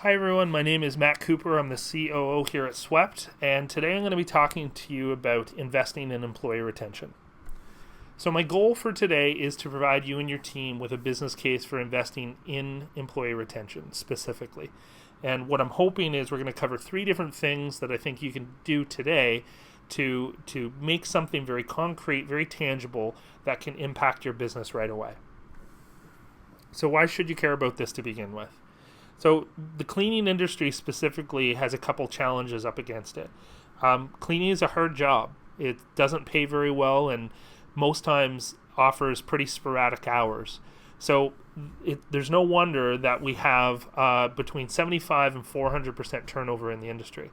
Hi everyone, my name is Matt Cooper. I'm the COO here at Swept, and today I'm going to be talking to you about investing in employee retention. So my goal for today is to provide you and your team with a business case for investing in employee retention specifically. And what I'm hoping is we're going to cover three different things that I think you can do today to make something very concrete, very tangible that can impact your business right away. So why should you care about this to begin with? So the cleaning industry specifically has a couple challenges up against it. Cleaning is a hard job. It doesn't pay very well and most times offers pretty sporadic hours. So there's no wonder that we have between 75 and 400% turnover in the industry.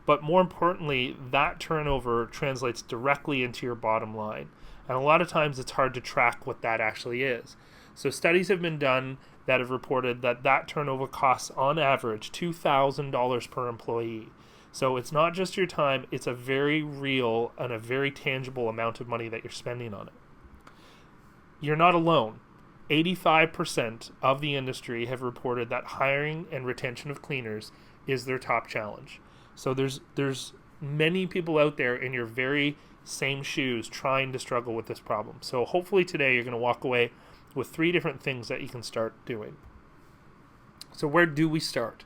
But more importantly, that turnover translates directly into your bottom line. And a lot of times it's hard to track what that actually is. So studies have been done that have reported that turnover costs on average $2,000 per employee. So it's not just your time, it's a very real and a very tangible amount of money that you're spending on it. You're not alone. 85% of the industry have reported that hiring and retention of cleaners is their top challenge. So there's many people out there in your very same shoes trying to struggle with this problem. So hopefully today you're going to walk away with three different things that you can start doing. So where do we start?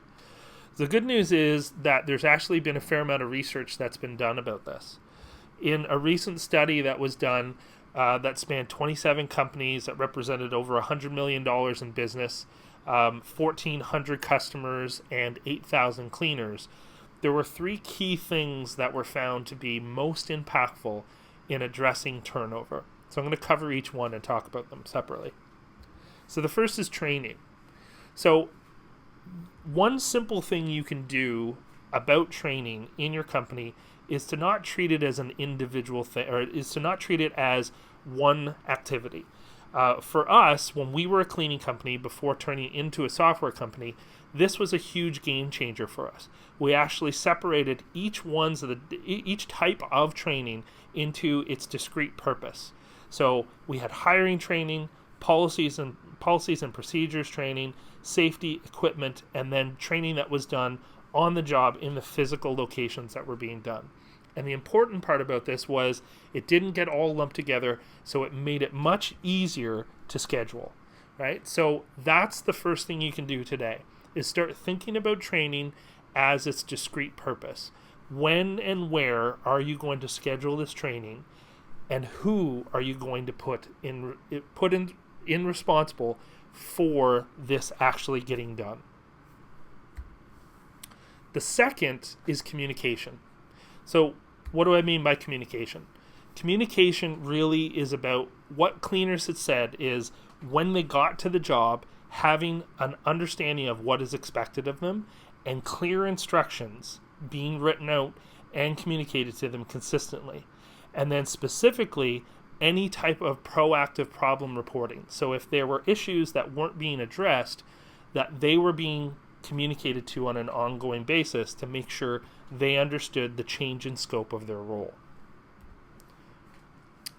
The good news is that there's actually been a fair amount of research that's been done about this. In a recent study that was done that spanned 27 companies that represented over $100 million in business, 1,400 customers, and 8,000 cleaners, there were three key things that were found to be most impactful in addressing turnover. So I'm going to cover each one and talk about them separately. So the first is training. So one simple thing you can do about training in your company is to not treat it as an individual thing, or is to not treat it as one activity. For us, when we were a cleaning company before turning into a software company, this was a huge game changer for us. We actually separated each type of training into its discrete purpose. So we had hiring training, policies and procedures training, safety, equipment, and then training that was done on the job in the physical locations that were being done. And the important part about this was it didn't get all lumped together, so it made it much easier to schedule, right? So that's the first thing you can do today, is start thinking about training as its discrete purpose. When and where are you going to schedule this training? And who are you going to put in responsible for this actually getting done? The second is communication. So what do I mean by communication? Communication really is about what cleaners had said is when they got to the job, having an understanding of what is expected of them and clear instructions being written out and communicated to them consistently. And then specifically, any type of proactive problem reporting. So if there were issues that weren't being addressed, that they were being communicated to on an ongoing basis to make sure they understood the change in scope of their role.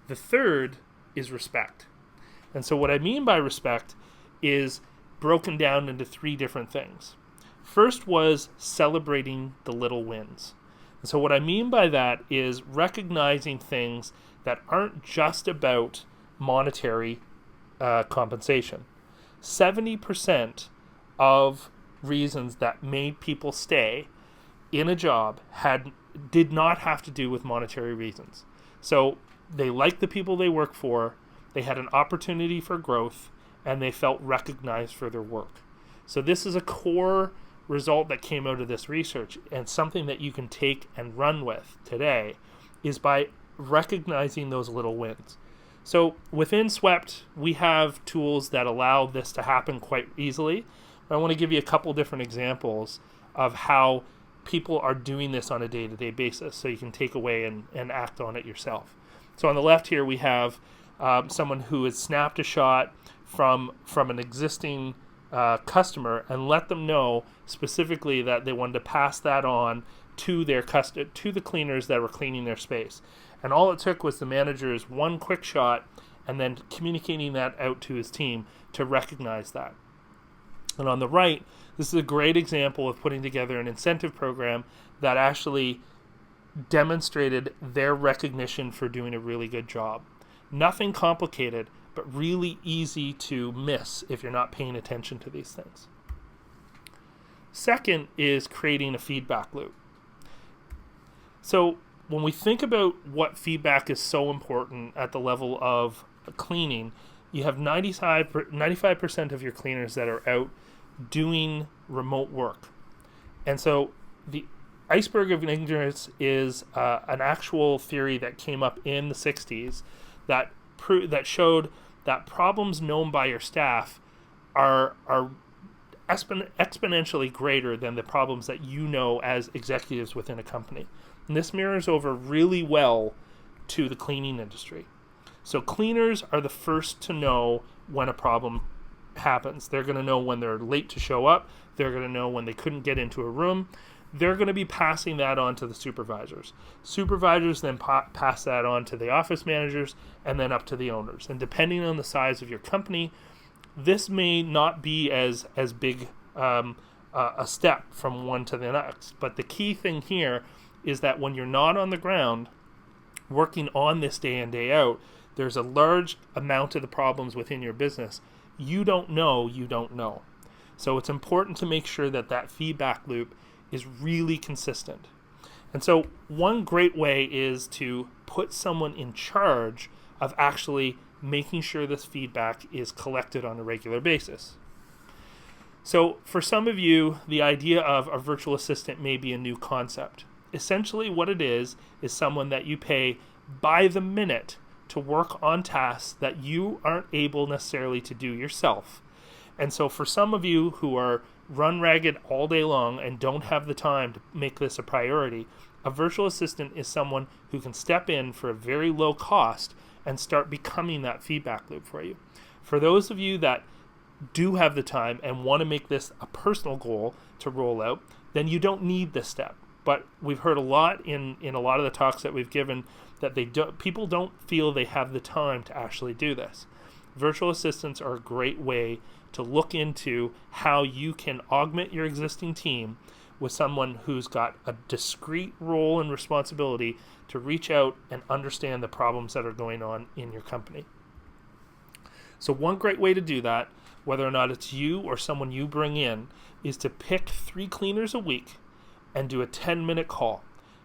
The third is respect. And so what I mean by respect is broken down into three different things. First was celebrating the little wins. And so what I mean by that is recognizing things that aren't just about monetary compensation. 70% of reasons that made people stay in a job did not have to do with monetary reasons. So they liked the people they work for, they had an opportunity for growth, and they felt recognized for their work. So this is a core result that came out of this research, and something that you can take and run with today is by recognizing those little wins. So within Swept, we have tools that allow this to happen quite easily. I want to give you a couple different examples of how people are doing this on a day-to-day basis so you can take away and act on it yourself. So on the left here, we have someone who has snapped a shot from an existing customer and let them know specifically that they wanted to pass that on to the cleaners that were cleaning their space. And all it took was the manager's one quick shot and then communicating that out to his team to recognize that. And on the right, this is a great example of putting together an incentive program that actually demonstrated their recognition for doing a really good job. Nothing complicated, but really easy to miss if you're not paying attention to these things. Second is creating a feedback loop. So when we think about what feedback is so important at the level of cleaning, you have 95% of your cleaners that are out doing remote work. And so the iceberg of ignorance is an actual theory that came up in the 60s that showed that problems known by your staff are exponentially greater than the problems that you know as executives within a company. And this mirrors over really well to the cleaning industry. So cleaners are the first to know when a problem happens. They're going to know when they're late to show up. They're going to know when they couldn't get into a room. They're going to be passing that on to the supervisors. Supervisors then pass that on to the office managers and then up to the owners. And depending on the size of your company, this may not be as big a step from one to the next. But the key thing here is that when you're not on the ground working on this day in, day out, there's a large amount of the problems within your business you don't know. So it's important to make sure that that feedback loop is really consistent. And so one great way is to put someone in charge of actually making sure this feedback is collected on a regular basis. So for some of you, the idea of a virtual assistant may be a new concept. Essentially what it is someone that you pay by the minute to work on tasks that you aren't able necessarily to do yourself. And so for some of you who are run ragged all day long and don't have the time to make this a priority, a virtual assistant is someone who can step in for a very low cost and start becoming that feedback loop for you. For those of you that do have the time and want to make this a personal goal to roll out, then you don't need this step. But we've heard a lot in a lot of the talks that we've given that people don't feel they have the time to actually do this. Virtual assistants are a great way to look into how you can augment your existing team with someone who's got a discrete role and responsibility to reach out and understand the problems that are going on in your company. So one great way to do that, whether or not it's you or someone you bring in, is to pick 3 cleaners a week and do a 10-minute call.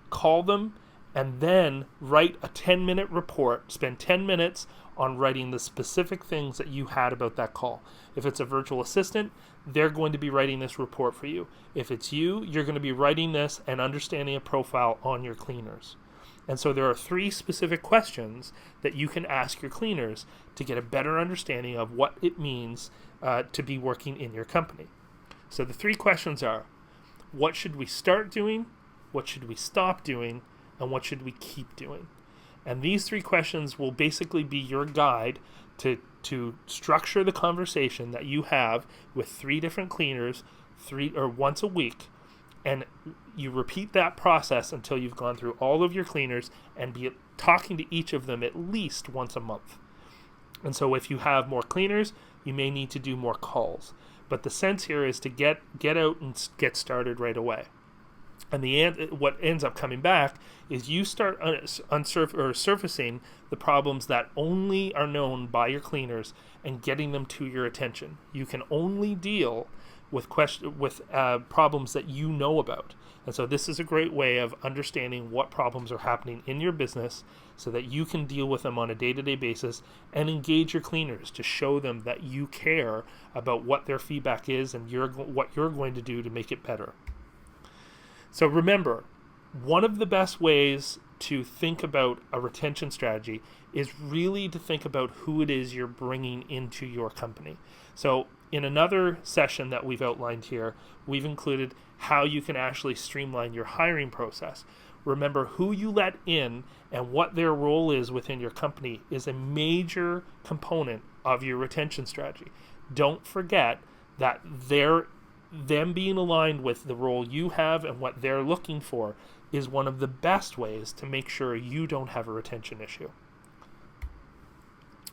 Call them and then write a 10-minute report. Spend 10 minutes on writing the specific things that you had about that call. If it's a virtual assistant, they're going to be writing this report for you. If it's you, you're going to be writing this and understanding a profile on your cleaners. And so there are 3 specific questions that you can ask your cleaners to get a better understanding of what it means to be working in your company. So the 3 questions are, what should we start doing? What should we stop doing? And what should we keep doing? And these 3 questions will basically be your guide to structure the conversation that you have with 3 different cleaners once a week. And you repeat that process until you've gone through all of your cleaners and be talking to each of them at least once a month. And so if you have more cleaners, you may need to do more calls. But the sense here is to get out and get started right away. And what ends up coming back is you start surfacing the problems that only are known by your cleaners and getting them to your attention. You can only deal with problems that you know about. And so this is a great way of understanding what problems are happening in your business so that you can deal with them on a day-to-day basis and engage your cleaners to show them that you care about what their feedback is and what you're going to do to make it better. So remember, one of the best ways to think about a retention strategy is really to think about who it is you're bringing into your company. So in another session that we've outlined here, we've included how you can actually streamline your hiring process. Remember, who you let in and what their role is within your company is a major component of your retention strategy. Don't forget that them being aligned with the role you have and what they're looking for is one of the best ways to make sure you don't have a retention issue.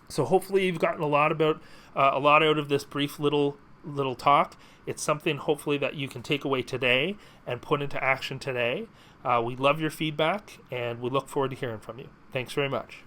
So hopefully you've gotten a lot out of this brief little little talk. It's something hopefully that you can take away today and put into action today. We love your feedback, and we look forward to hearing from you. Thanks very much.